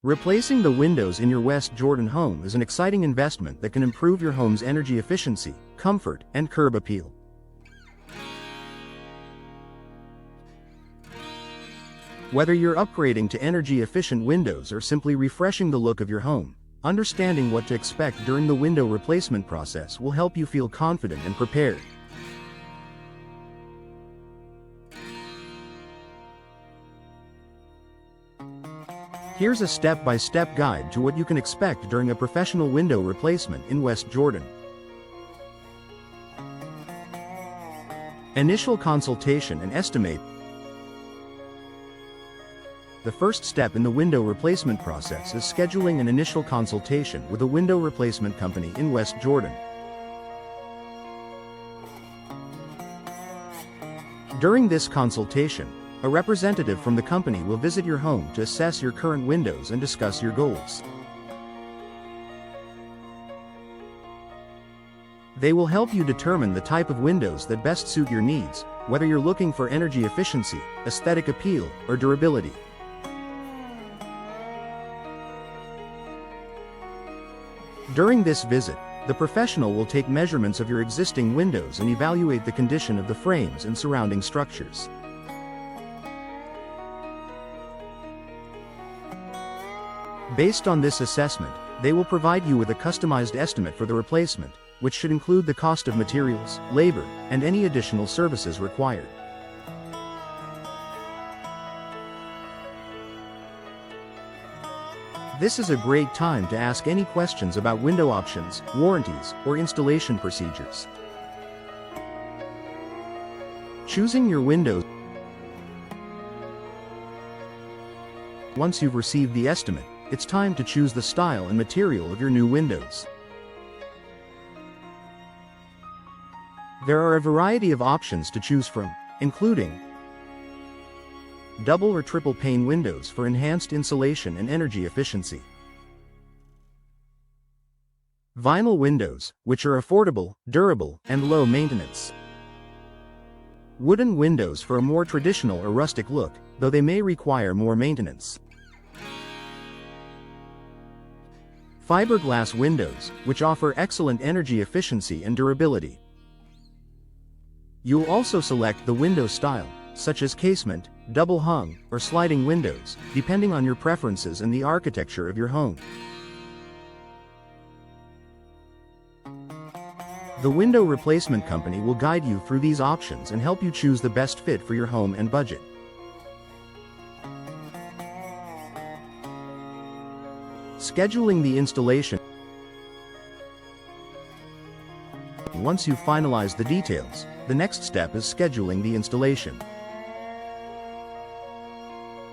Replacing the windows in your West Jordan home is an exciting investment that can improve your home's energy efficiency, comfort, and curb appeal. Whether you're upgrading to energy-efficient windows or simply refreshing the look of your home, understanding what to expect during the window replacement process will help you feel confident and prepared. Here's a step-by-step guide to what you can expect during a professional window replacement in West Jordan. Initial consultation and estimate. The first step in the window replacement process is scheduling an initial consultation with a window replacement company in West Jordan. During this consultation, a representative from the company will visit your home to assess your current windows and discuss your goals. They will help you determine the type of windows that best suit your needs, whether you're looking for energy efficiency, aesthetic appeal, or durability. During this visit, the professional will take measurements of your existing windows and evaluate the condition of the frames and surrounding structures. Based on this assessment, they will provide you with a customized estimate for the replacement, which should include the cost of materials, labor, and any additional services required. This is a great time to ask any questions about window options, warranties, or installation procedures. Choosing your windows. Once you've received the estimate, it's time to choose the style and material of your new windows. There are a variety of options to choose from, including double or triple pane windows for enhanced insulation and energy efficiency, vinyl windows, which are affordable, durable, and low maintenance, wooden windows for a more traditional or rustic look, though they may require more maintenance, fiberglass windows, which offer excellent energy efficiency and durability. You'll also select the window style, such as casement, double hung, or sliding windows, depending on your preferences and the architecture of your home. The window replacement company will guide you through these options and help you choose the best fit for your home and budget. Scheduling the installation. Once you've finalized the details, the next step is scheduling the installation.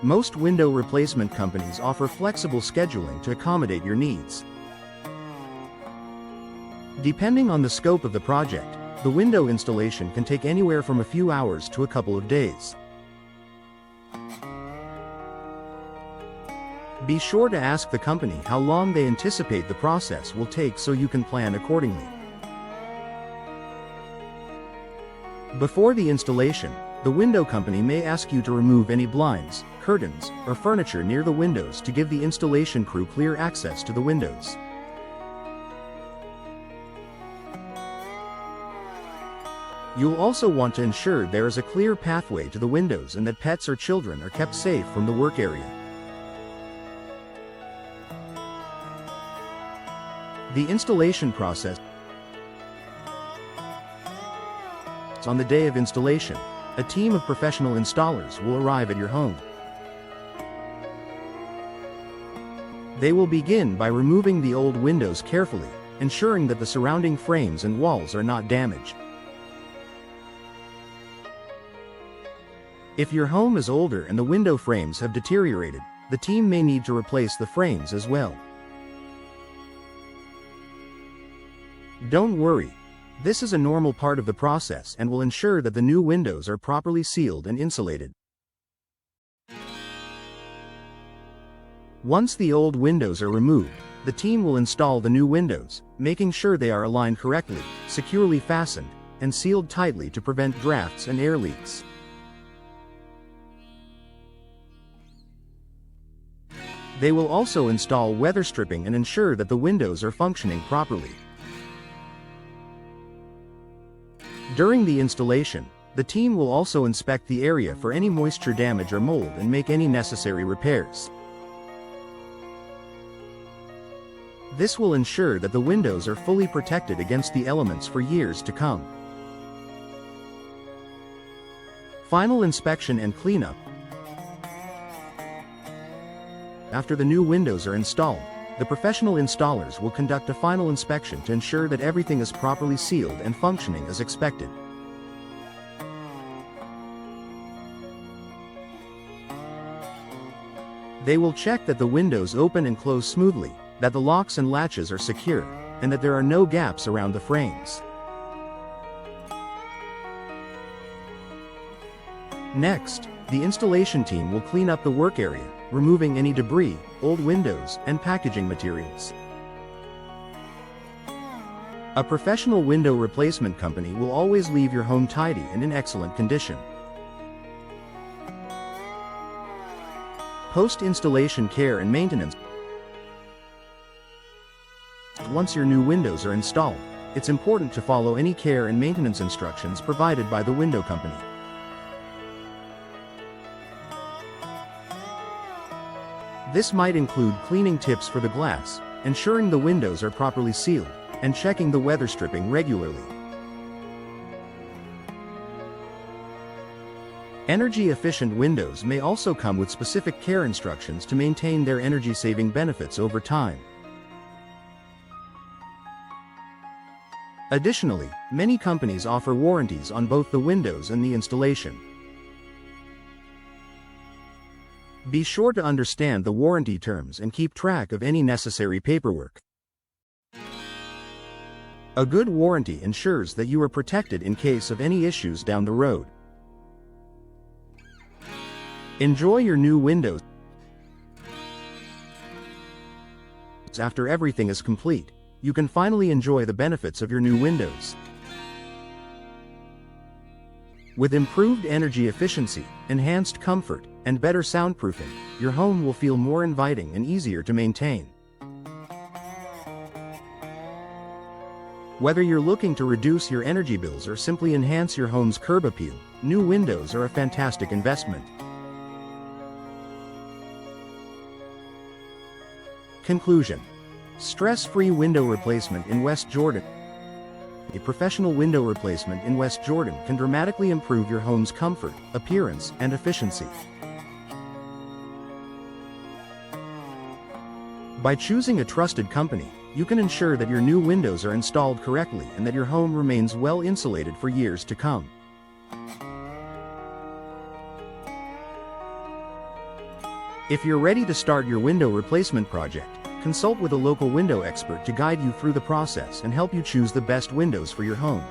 Most window replacement companies offer flexible scheduling to accommodate your needs. Depending on the scope of the project, the window installation can take anywhere from a few hours to a couple of days. Be sure to ask the company how long they anticipate the process will take so you can plan accordingly. Before the installation, the window company may ask you to remove any blinds, curtains, or furniture near the windows to give the installation crew clear access to the windows. You'll also want to ensure there is a clear pathway to the windows and that pets or children are kept safe from the work area. The installation process. On the day of installation, a team of professional installers will arrive at your home. They will begin by removing the old windows carefully, ensuring that the surrounding frames and walls are not damaged. If your home is older and the window frames have deteriorated, the team may need to replace the frames as well. Don't worry. This is a normal part of the process and will ensure that the new windows are properly sealed and insulated. Once the old windows are removed, the team will install the new windows, making sure they are aligned correctly, securely fastened, and sealed tightly to prevent drafts and air leaks. They will also install weather stripping and ensure that the windows are functioning properly. During the installation, the team will also inspect the area for any moisture damage or mold and make any necessary repairs. This will ensure that the windows are fully protected against the elements for years to come. Final inspection and cleanup. After the new windows are installed, the professional installers will conduct a final inspection to ensure that everything is properly sealed and functioning as expected. They will check that the windows open and close smoothly, that the locks and latches are secure, and that there are no gaps around the frames. Next, the installation team will clean up the work area, removing any debris, old windows, and packaging materials. A professional window replacement company will always leave your home tidy and in excellent condition. Post-installation care and maintenance. Once your new windows are installed, it's important to follow any care and maintenance instructions provided by the window company. This might include cleaning tips for the glass, ensuring the windows are properly sealed, and checking the weather stripping regularly. Energy-efficient windows may also come with specific care instructions to maintain their energy-saving benefits over time. Additionally, many companies offer warranties on both the windows and the installation. Be sure to understand the warranty terms and keep track of any necessary paperwork. A good warranty ensures that you are protected in case of any issues down the road. Enjoy your new windows. After everything is complete, you can finally enjoy the benefits of your new windows. With improved energy efficiency, enhanced comfort, and better soundproofing, your home will feel more inviting and easier to maintain. Whether you're looking to reduce your energy bills or simply enhance your home's curb appeal, new windows are a fantastic investment. Conclusion. Stress-free window replacement in West Jordan. A professional window replacement in West Jordan can dramatically improve your home's comfort, appearance, and efficiency. By choosing a trusted company, you can ensure that your new windows are installed correctly and that your home remains well insulated for years to come. If you're ready to start your window replacement project, consult with a local window expert to guide you through the process and help you choose the best windows for your home.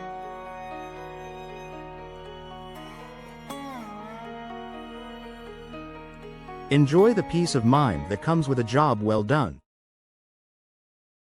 Enjoy the peace of mind that comes with a job well done.